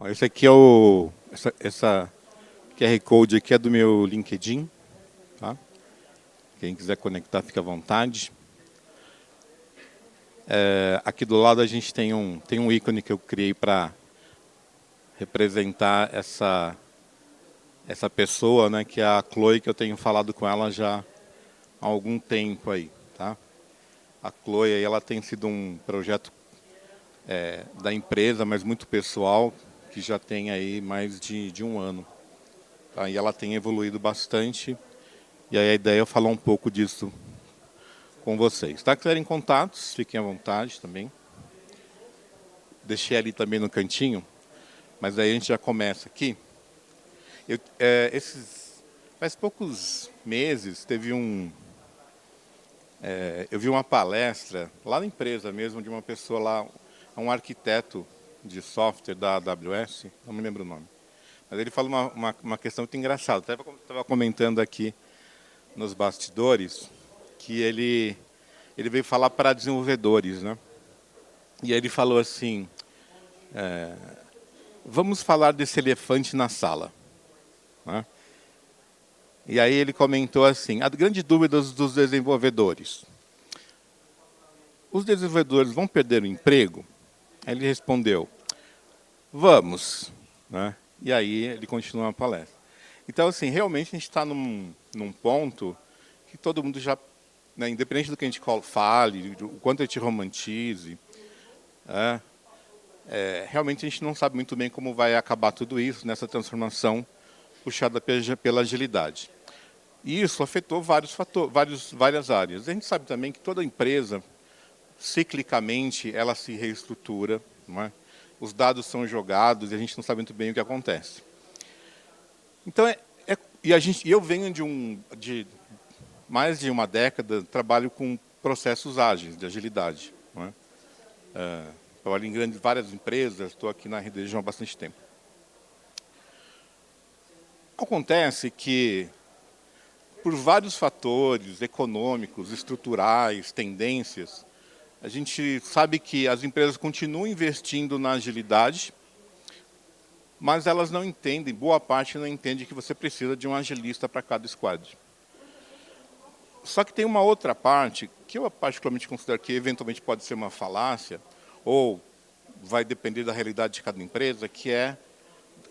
Ó, esse aqui é essa QR Code aqui é do meu LinkedIn, tá? Quem quiser conectar, fica à vontade. Aqui do lado a gente tem um ícone que eu criei para representar essa pessoa, né, que é a Chloe, que eu tenho falado com ela já há algum tempo aí, tá? A Chloe aí, ela tem sido um projeto da empresa, mas muito pessoal, que já tem aí mais de um ano. Tá? E ela tem evoluído bastante. E aí a ideia é eu falar um pouco disso com vocês. Tá? Se quiserem contatos, fiquem à vontade também. Deixei ali também no cantinho, mas aí a gente já começa aqui. Faz poucos meses eu vi uma palestra lá na empresa mesmo de uma pessoa lá, um arquiteto de software da AWS, não me lembro o nome. Mas ele fala uma questão muito engraçada. Até estava comentando aqui nos bastidores que ele veio falar para desenvolvedores, né? E aí ele falou assim: vamos falar desse elefante na sala, né? E aí ele comentou assim: a grande dúvida dos desenvolvedores: os desenvolvedores vão perder o emprego? Aí ele respondeu: vamos, né? E aí ele continua a palestra. Então, assim, realmente a gente está num ponto que todo mundo já, né, independente do que a gente fale, do quanto a gente romantize, realmente a gente não sabe muito bem como vai acabar tudo isso nessa transformação puxada pela agilidade. E isso afetou vários fatores, várias áreas. A gente sabe também que toda empresa, ciclicamente, ela se reestrutura, não é? Os dados são jogados e a gente não sabe muito bem o que acontece. Então, e eu venho de mais de uma década, trabalho com processos ágeis, de agilidade. Não é? Trabalho em várias empresas, estou aqui na Rede há bastante tempo. Acontece que, por vários fatores econômicos, estruturais, tendências, a gente sabe que as empresas continuam investindo na agilidade, mas elas não entendem, boa parte não entende que você precisa de um agilista para cada squad. Só que tem uma outra parte, que eu particularmente considero que eventualmente pode ser uma falácia, ou vai depender da realidade de cada empresa, que é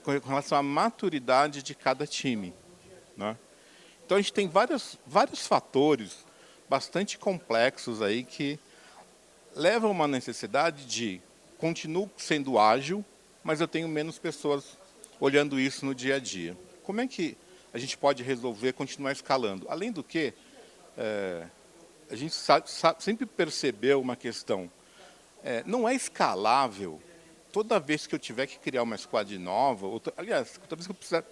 com relação à maturidade de cada time, né? Então a gente tem vários fatores bastante complexos aí que levam a uma necessidade de continuo sendo ágil, mas eu tenho menos pessoas olhando isso no dia a dia. Como é que a gente pode resolver continuar escalando? Além do que, a gente sempre percebeu uma questão, não é escalável toda vez que eu tiver que criar uma squad nova, aliás, toda vez que eu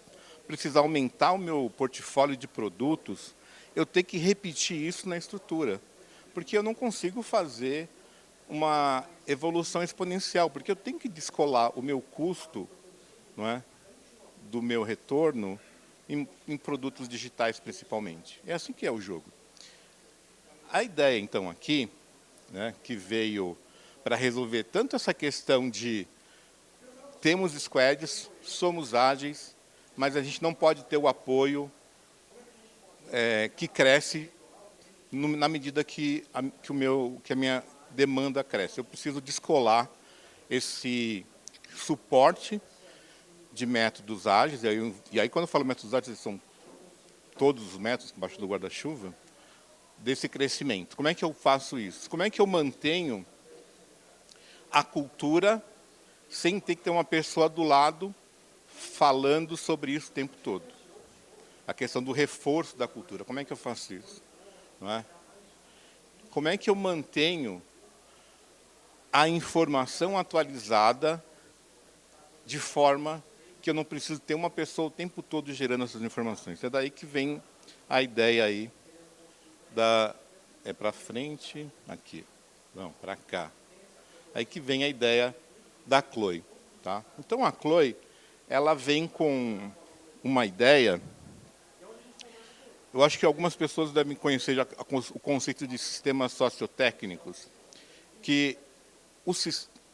precisar aumentar o meu portfólio de produtos, eu tenho que repetir isso na estrutura. Porque eu não consigo fazer uma evolução exponencial, porque eu tenho que descolar o meu custo, não é, do meu retorno em produtos digitais, principalmente. É assim que é o jogo. A ideia, então, aqui, né, que veio para resolver tanto essa questão de temos squads, somos ágeis, mas a gente não pode ter o apoio que cresce na medida que a minha demanda cresce. Eu preciso descolar esse suporte de métodos ágeis, e aí quando eu falo métodos ágeis, são todos os métodos embaixo do guarda-chuva, desse crescimento. Como é que eu faço isso? Como é que eu mantenho a cultura sem ter que ter uma pessoa do lado falando sobre isso o tempo todo? A questão do reforço da cultura. Como é que eu faço isso? Não é? Como é que eu mantenho a informação atualizada de forma que eu não preciso ter uma pessoa o tempo todo gerando essas informações? É daí que vem a ideia aí para frente, aqui, não, para cá. Aí que vem a ideia da Chloe, tá? Então a Chloe, ela vem com uma ideia. Eu acho que algumas pessoas devem conhecer o conceito de sistemas sociotécnicos, que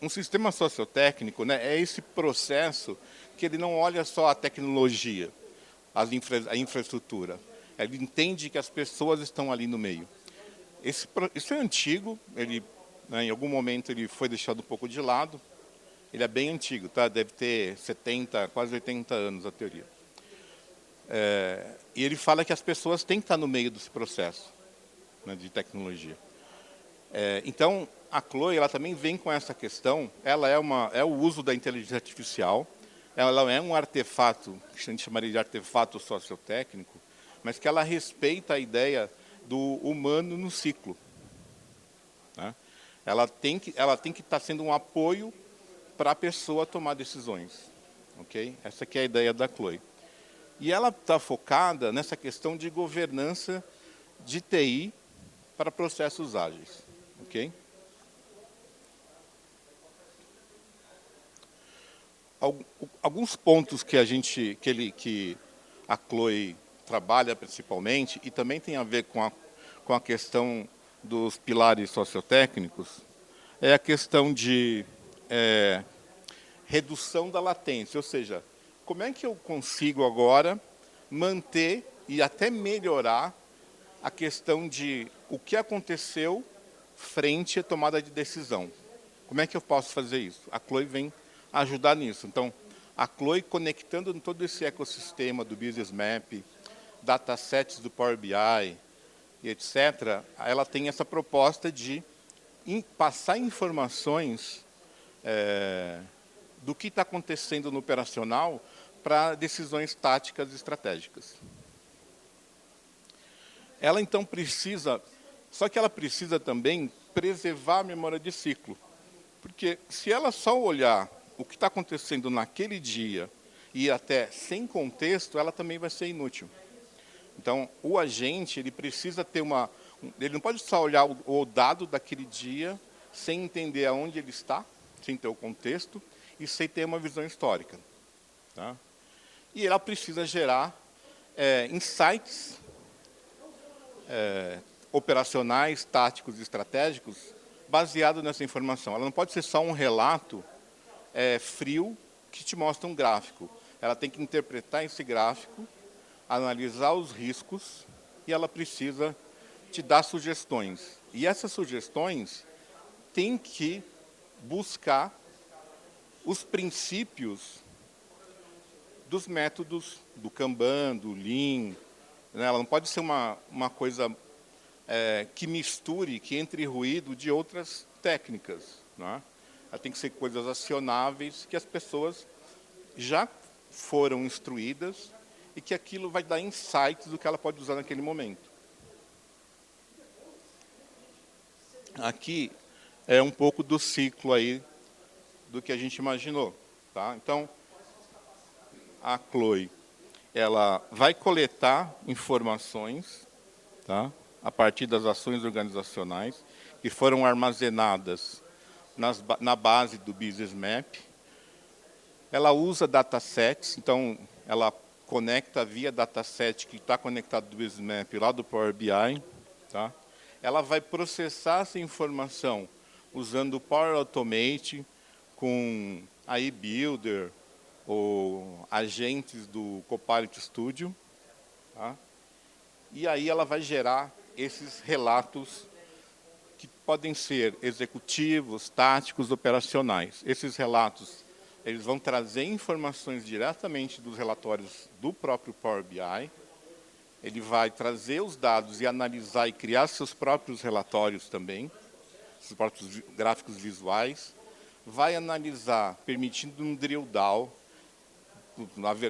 um sistema sociotécnico, né, é esse processo que ele não olha só a tecnologia, a infraestrutura. Ele entende que as pessoas estão ali no meio. Isso é antigo, ele, né, em algum momento ele foi deixado um pouco de lado. Ele é bem antigo, tá? Deve ter 70, quase 80 anos a teoria. E ele fala que as pessoas têm que estar no meio desse processo, né, de tecnologia. Então, a Chloe ela também vem com essa questão. Ela é o uso da inteligência artificial. Ela é um artefato, que a gente chamaria de artefato sociotécnico, mas que ela respeita a ideia do humano no ciclo, né? Ela tem que estar sendo um apoio para a pessoa tomar decisões, ok? Essa que é a ideia da Chloe. E ela está focada nessa questão de governança de TI para processos ágeis, ok? Alguns pontos que a Chloe trabalha principalmente, e também tem a ver com a questão dos pilares sociotécnicos, é a questão de redução da latência, ou seja, como é que eu consigo agora manter e até melhorar a questão de o que aconteceu frente à tomada de decisão. Como é que eu posso fazer isso? A Chloe vem ajudar nisso. Então, a Chloe conectando todo esse ecossistema do Business Map, datasets do Power BI, e etc., ela tem essa proposta de passar informações do que está acontecendo no operacional para decisões táticas e estratégicas. Ela, então, só que ela precisa também preservar a memória de ciclo. Porque se ela só olhar o que está acontecendo naquele dia e até sem contexto, ela também vai ser inútil. Então, o agente ele precisa ter ele não pode só olhar o dado daquele dia sem entender aonde ele está, sem ter o contexto e sem ter uma visão histórica, tá? E ela precisa gerar insights operacionais, táticos e estratégicos baseado nessa informação. Ela não pode ser só um relato frio que te mostra um gráfico. Ela tem que interpretar esse gráfico, analisar os riscos e ela precisa te dar sugestões. E essas sugestões têm que buscar os princípios dos métodos do Kanban, do Lean, né? Ela não pode ser uma coisa que misture, que entre ruído de outras técnicas, né? Ela tem que ser coisas acionáveis, que as pessoas já foram instruídas e que aquilo vai dar insights do que ela pode usar naquele momento. Aqui é um pouco do ciclo aí do que a gente imaginou, tá? Então, a Chloe, ela vai coletar informações, tá, a partir das ações organizacionais que foram armazenadas na base do Business Map. Ela usa datasets, então ela conecta via dataset que está conectado do Business Map lá do Power BI, tá? Ela vai processar essa informação usando o Power Automate com a eBuilder ou agentes do Copilot Studio, tá? E aí ela vai gerar esses relatos que podem ser executivos, táticos, operacionais. Esses relatos eles vão trazer informações diretamente dos relatórios do próprio Power BI. Ele vai trazer os dados e analisar e criar seus próprios relatórios também, seus próprios gráficos visuais. Vai analisar, permitindo um drill down,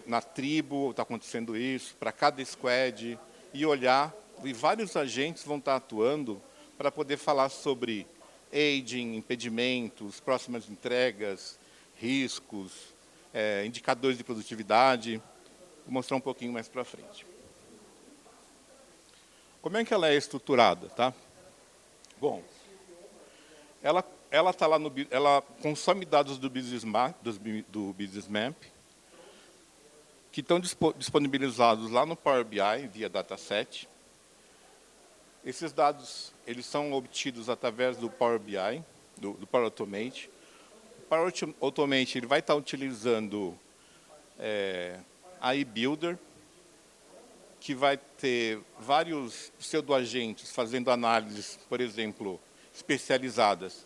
na tribo está acontecendo isso, para cada squad, e olhar, e vários agentes vão estar atuando para poder falar sobre aging, impedimentos, próximas entregas, riscos, indicadores de produtividade. Vou mostrar um pouquinho mais para frente. Como é que ela é estruturada, tá? Bom, ela tá lá ela consome dados do Business Map, que estão disponibilizados lá no Power BI via dataset. Esses dados eles são obtidos através do Power BI, do Power Automate, Power Automate ele vai estar utilizando a eBuilder, que vai ter vários pseudoagentes fazendo análises, por exemplo, especializadas.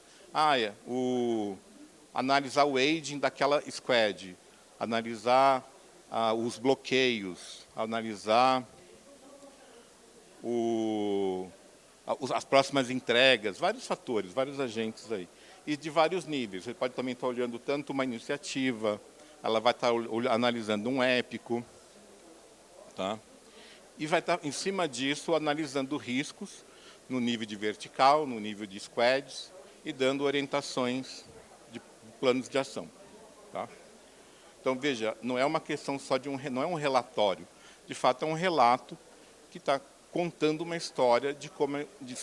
Analisar o aging daquela squad, analisar os bloqueios, analisar as próximas entregas, vários fatores, vários agentes aí. E de vários níveis. Você pode também estar olhando tanto uma iniciativa, ela vai estar analisando um épico, tá? E vai estar, em cima disso, analisando riscos no nível de vertical, no nível de squads, e dando orientações de planos de ação. Tá? Então, veja, não é uma questão só de não é um relatório. De fato, é um relato que está contando uma história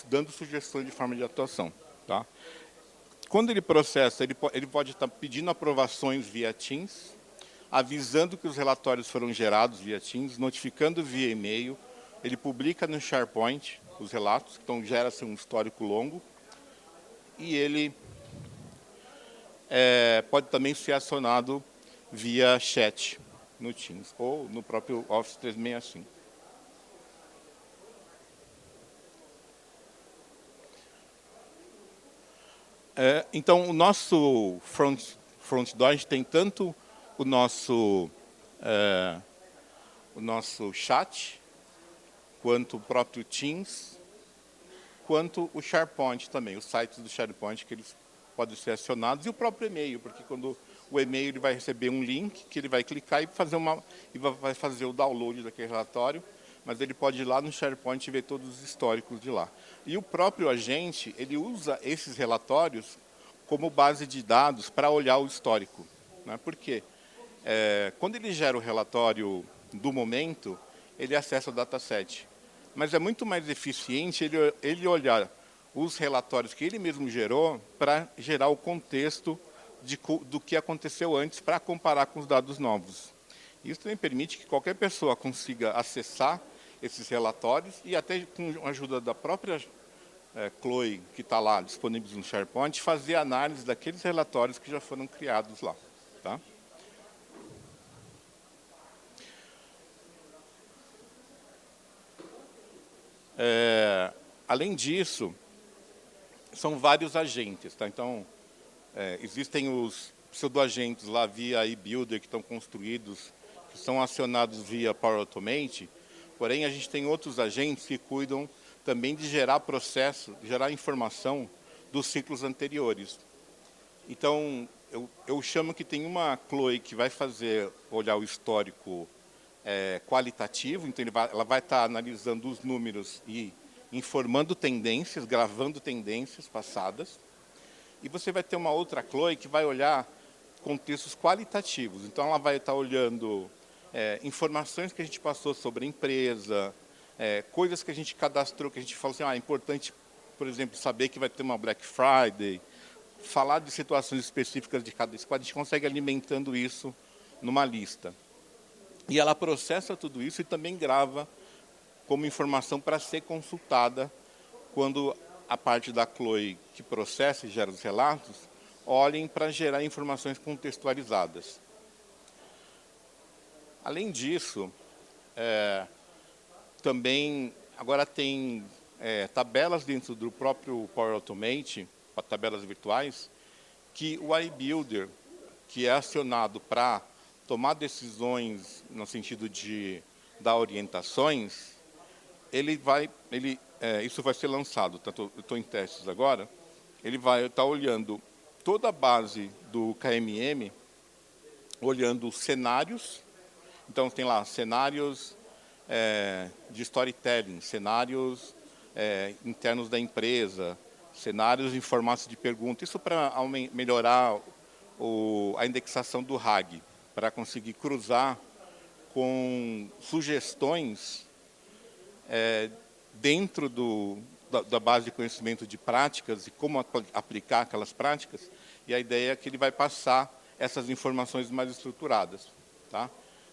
dando sugestões de forma de atuação. Tá? Quando ele processa, ele pode estar pedindo aprovações via Teams, avisando que os relatórios foram gerados via Teams, notificando via e-mail, ele publica no SharePoint os relatos, então gera-se um histórico longo, e ele pode também ser acionado via chat no Teams, ou no próprio Office 365. Então, o nosso front door, a gente tem tanto o nosso chat, quanto o próprio Teams, quanto o SharePoint também, os sites do SharePoint que eles podem ser acionados, e o próprio e-mail, porque quando o e-mail ele vai receber um link que ele vai clicar e vai fazer o download daquele relatório, mas ele pode ir lá no SharePoint e ver todos os históricos de lá. E o próprio agente, ele usa esses relatórios como base de dados para olhar o histórico. Né? Por quê? Quando ele gera o relatório do momento, ele acessa o dataset. Mas é muito mais eficiente ele olhar os relatórios que ele mesmo gerou para gerar o contexto do que aconteceu antes para comparar com os dados novos. Isso também permite que qualquer pessoa consiga acessar esses relatórios e até com a ajuda da própria Chloe, que está lá disponível no SharePoint, fazer análise daqueles relatórios que já foram criados lá. Tá? Além disso, são vários agentes. Tá? Então, existem os pseudoagentes lá via eBuilder que estão construídos, que são acionados via Power Automate, porém a gente tem outros agentes que cuidam também de gerar processo, gerar informação dos ciclos anteriores. Então, eu chamo que tem uma Chloe que vai olhar o histórico qualitativo, então ela vai estar analisando os números e informando tendências, gravando tendências passadas. E você vai ter uma outra Chloe que vai olhar contextos qualitativos. Então, ela vai estar olhando informações que a gente passou sobre a empresa, coisas que a gente cadastrou, que a gente falou assim, é importante, por exemplo, saber que vai ter uma Black Friday, falar de situações específicas de cada squad, a gente consegue alimentando isso numa lista. E ela processa tudo isso e também grava como informação para ser consultada quando a parte da Chloe que processa e gera os relatos, olhem para gerar informações contextualizadas. Além disso, também agora tem tabelas dentro do próprio Power Automate, tabelas virtuais, que o iBuilder, que é acionado para tomar decisões no sentido de dar orientações, isso vai ser lançado, eu estou em testes agora, ele vai estar olhando toda a base do KMM, olhando cenários, então tem lá cenários de storytelling, cenários internos da empresa, cenários em formato de pergunta, isso para melhorar a indexação do RAG, para conseguir cruzar com sugestões dentro da base de conhecimento de práticas e como aplicar aquelas práticas, e a ideia é que ele vai passar essas informações mais estruturadas. Tá?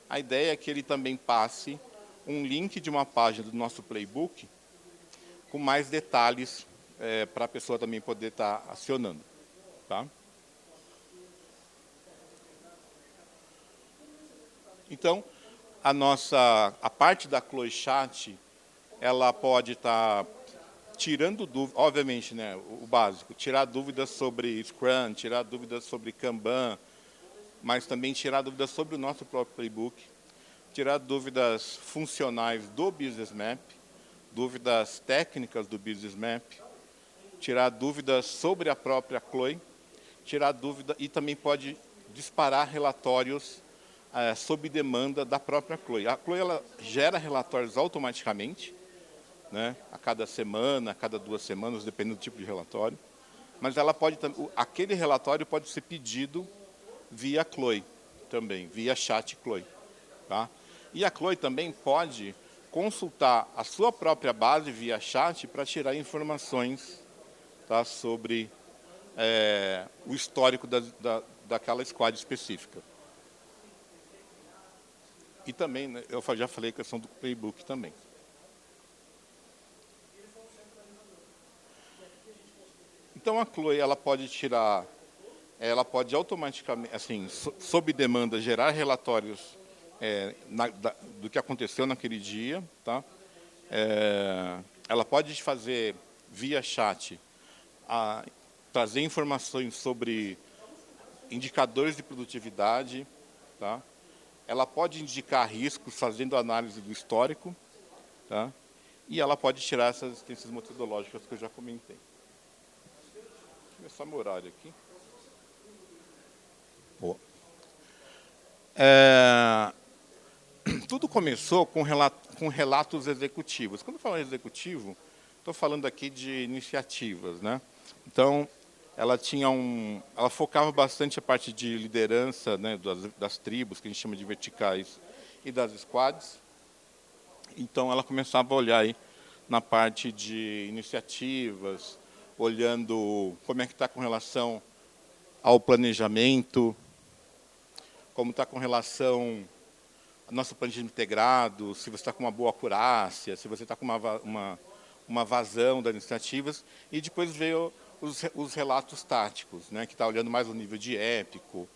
A ideia é que ele também passe um link de uma página do nosso playbook com mais detalhes para a pessoa também poder estar acionando. Tá? Então, a parte da Chloe Chat, ela pode estar tirando dúvidas, obviamente, né, o básico, tirar dúvidas sobre Scrum, tirar dúvidas sobre Kanban, mas também tirar dúvidas sobre o nosso próprio playbook, tirar dúvidas funcionais do Business Map, dúvidas técnicas do Business Map, tirar dúvidas sobre a própria Chloe, tirar dúvida e também pode disparar relatórios sob demanda da própria Chloe. A Chloe ela gera relatórios automaticamente, né, a cada semana, a cada 2 semanas, dependendo do tipo de relatório, mas ela pode, aquele relatório pode ser pedido via Chloe também, via chat Chloe. Tá? E a Chloe também pode consultar a sua própria base via chat para tirar informações, tá, sobre o histórico daquela squad específica. E também, né, eu já falei a questão do playbook também. Então a Chloe ela pode tirar, ela pode automaticamente, assim, sob demanda, gerar relatórios do que aconteceu naquele dia, tá? Ela pode fazer via chat, trazer informações sobre indicadores de produtividade, tá? Ela pode indicar riscos fazendo análise do histórico, tá? E ela pode tirar essas assistências metodológicas que eu já comentei. Deixa eu começar meu horário aqui. Boa. Tudo começou com relatos executivos. Quando eu falo executivo, estou falando aqui de iniciativas, né? Então, ela focava bastante a parte de liderança, né, das tribos, que a gente chama de verticais, e das squads. Então, ela começava a olhar aí na parte de iniciativas, olhando como é que está com relação ao planejamento, como está com relação ao nosso planejamento integrado, se você está com uma boa acurácia, se você está com uma vazão das iniciativas, e depois veio os relatos táticos, né, que está olhando mais o nível de épico,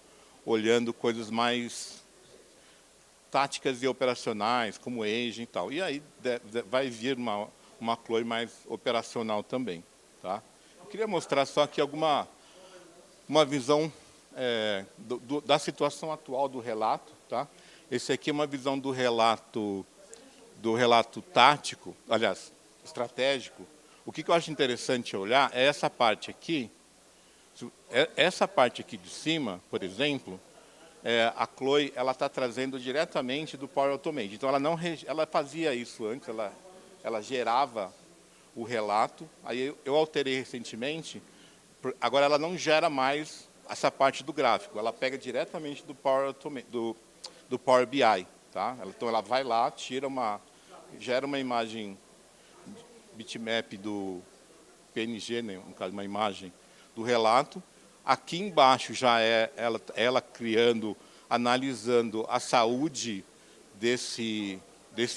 olhando coisas mais táticas e operacionais, como aging e tal. E aí vai vir uma Chloe mais operacional também. Tá? Eu queria mostrar só aqui uma visão da situação atual do relato. Tá? Esse aqui é uma visão do relato tático, aliás, estratégico. O que eu acho interessante olhar é essa parte aqui. Essa parte aqui de cima, por exemplo, a Chloe está trazendo diretamente do Power Automate. Então, ela fazia isso antes, ela gerava o relato. Aí eu alterei recentemente, agora ela não gera mais essa parte do gráfico, ela pega diretamente do Power Automate, do Power BI. Tá? Então, ela vai lá, gera uma imagem bitmap do PNG, né, no caso, uma imagem do relato. Aqui embaixo já é ela criando, analisando a saúde desse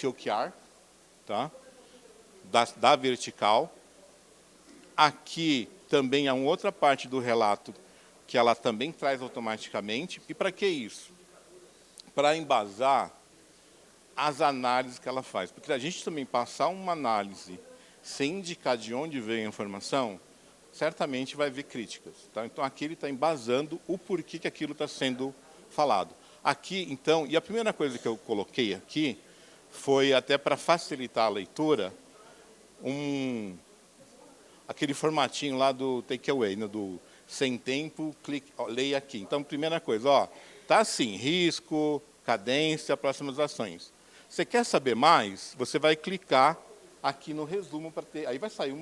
OKR, tá? da vertical. Aqui também há uma outra parte do relato que ela também traz automaticamente. E para que isso? Para embasar as análises que ela faz. Porque a gente também passar uma análise sem indicar de onde veio a informação, certamente vai haver críticas. Tá? Então, aqui ele está embasando o porquê que aquilo está sendo falado. Aqui, então, e a primeira coisa que eu coloquei aqui foi, até para facilitar a leitura, aquele formatinho lá do takeaway, né, do sem tempo, clique, leia aqui. Então, primeira coisa, está assim, risco, cadência, próximas ações. Você quer saber mais? Você vai clicar aqui no resumo para ter. Aí vai sair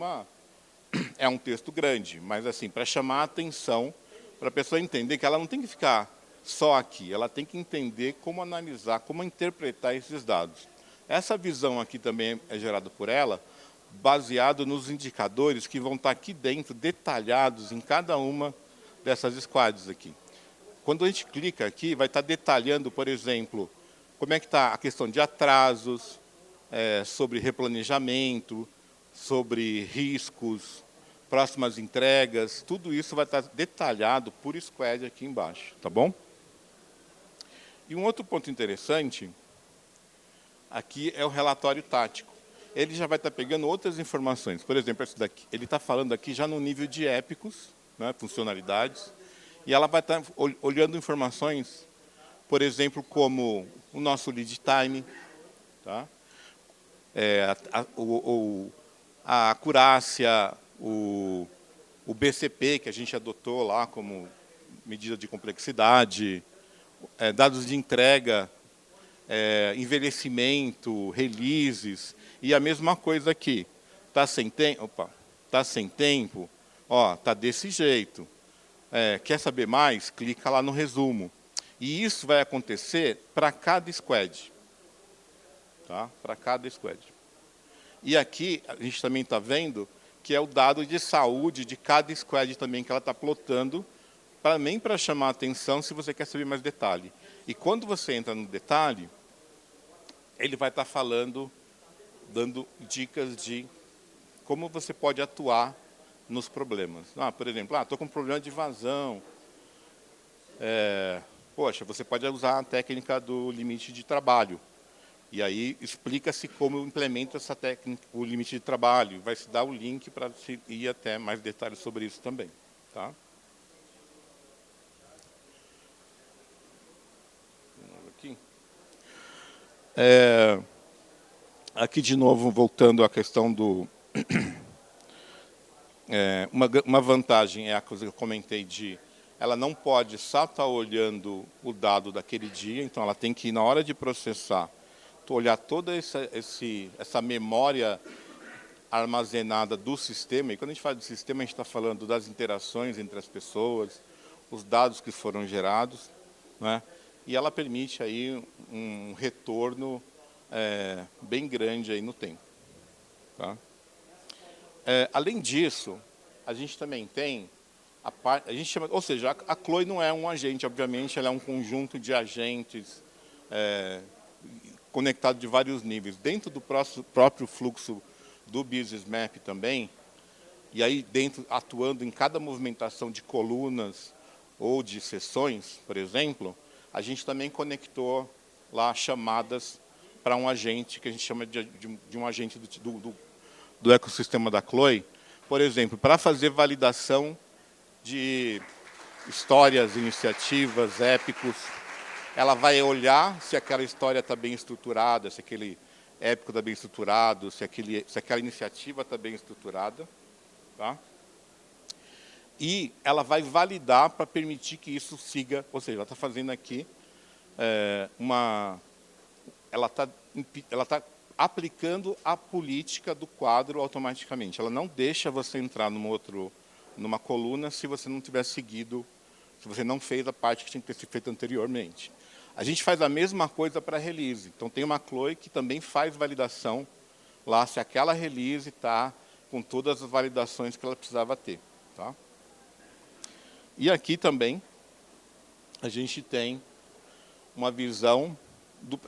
é um texto grande, mas assim, para chamar a atenção, para a pessoa entender que ela não tem que ficar só aqui, ela tem que entender como analisar, como interpretar esses dados. Essa visão aqui também é gerada por ela, baseado nos indicadores que vão estar aqui dentro, detalhados em cada uma dessas squads aqui. Quando a gente clica aqui, vai estar detalhando, por exemplo, como é que está a questão de atrasos, sobre replanejamento, sobre riscos, próximas entregas, tudo isso vai estar detalhado por squad aqui embaixo, tá bom? E um outro ponto interessante, aqui é o relatório tático. Ele já vai estar pegando outras informações. Por exemplo, esse daqui, ele está falando aqui já no nível de épicos, né, funcionalidades, e ela vai estar olhando informações, por exemplo, como o nosso lead time, tá? A acurácia, o BCP, que a gente adotou lá como medida de complexidade, dados de entrega, envelhecimento, releases, e a mesma coisa aqui. Está sem tempo? Opa, está sem tempo? Ó, está desse jeito. Quer saber mais? Clica lá no resumo. E isso vai acontecer para cada squad. Tá? Para cada squad. E aqui a gente também está vendo que é o dado de saúde de cada squad também que ela está plotando, também para chamar a atenção se você quer saber mais detalhe. E quando você entra no detalhe, ele vai estar falando, dando dicas de como você pode atuar nos problemas. Por exemplo, estou com um problema de vazão. Poxa, você pode usar a técnica do limite de trabalho. E aí explica-se como implementa essa técnica, o limite de trabalho. Vai se dar o link para se ir até mais detalhes sobre isso também. Tá? Aqui. Aqui, de novo, voltando à questão do... uma vantagem é a coisa que eu comentei de... Ela não pode só estar olhando o dado daquele dia, então ela tem que, na hora de processar, olhar toda essa memória armazenada do sistema. E quando a gente fala de sistema, a gente está falando das interações entre as pessoas, os dados que foram gerados, né? E ela permite aí um retorno bem grande aí no tempo. Tá? Além disso, a gente também tem a gente chama, ou seja, a CLOI não é um agente, obviamente, ela é um conjunto de agentes conectado de vários níveis. Dentro do próprio fluxo do Business Map também, e aí dentro, atuando em cada movimentação de colunas ou de sessões, por exemplo, a gente também conectou lá chamadas para um agente, que a gente chama de um agente do ecossistema da CLOI, por exemplo, para fazer validação de histórias, iniciativas, épicos. Ela vai olhar se aquela história está bem estruturada, se aquele épico está bem estruturado, se aquela iniciativa está bem estruturada. Tá? E ela vai validar para permitir que isso siga, ou seja, ela está fazendo aqui ela está aplicando a política do quadro automaticamente. Ela não deixa você entrar numa coluna se você não tiver seguido, se você não fez a parte que tinha que ter sido feita anteriormente. A gente faz a mesma coisa para release. Então, tem uma CLOI que também faz validação lá se aquela release está com todas as validações que ela precisava ter. Tá? E aqui também a gente tem uma visão...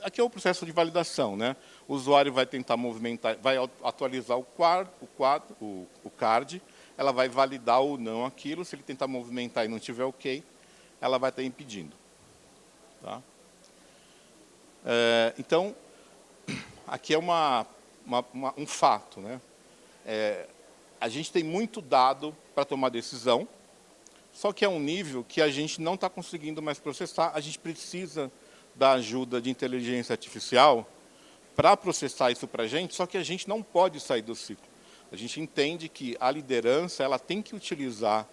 Aqui é o processo de validação, né? O usuário vai tentar movimentar, vai atualizar o card, ela vai validar ou não aquilo. Se ele tentar movimentar e não tiver ok, ela vai estar impedindo. Tá? Então, aqui é um fato, né? A gente tem muito dado para tomar decisão, só que é um nível que a gente não está conseguindo mais processar. A gente precisa da ajuda de inteligência artificial para processar isso para a gente, só que a gente não pode sair do ciclo. A gente entende que a liderança ela tem que utilizar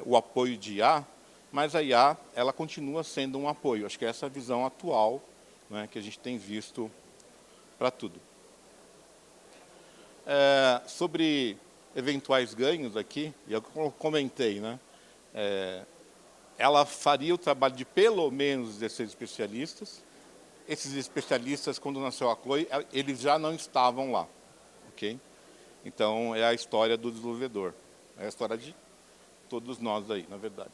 o apoio de IA, mas a IA ela continua sendo um apoio. Acho que essa é a visão atual, né, que a gente tem visto para tudo. Sobre eventuais ganhos aqui, e eu comentei, né, ela faria o trabalho de pelo menos 16 especialistas. Esses especialistas, quando nasceu a CLOI, eles já não estavam lá. Okay? Então, é a história do desenvolvedor. É a história de todos nós aí, na verdade.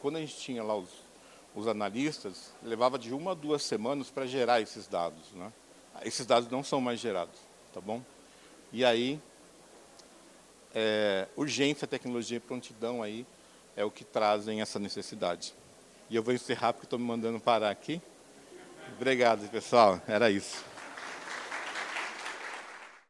Quando a gente tinha lá os analistas, levava de 1 a 2 semanas para gerar esses dados. Né? Esses dados não são mais gerados. Tá bom? E aí, urgência, tecnologia e prontidão aí é o que trazem essa necessidade. E eu vou encerrar porque estou me mandando parar aqui. Obrigado, pessoal. Era isso.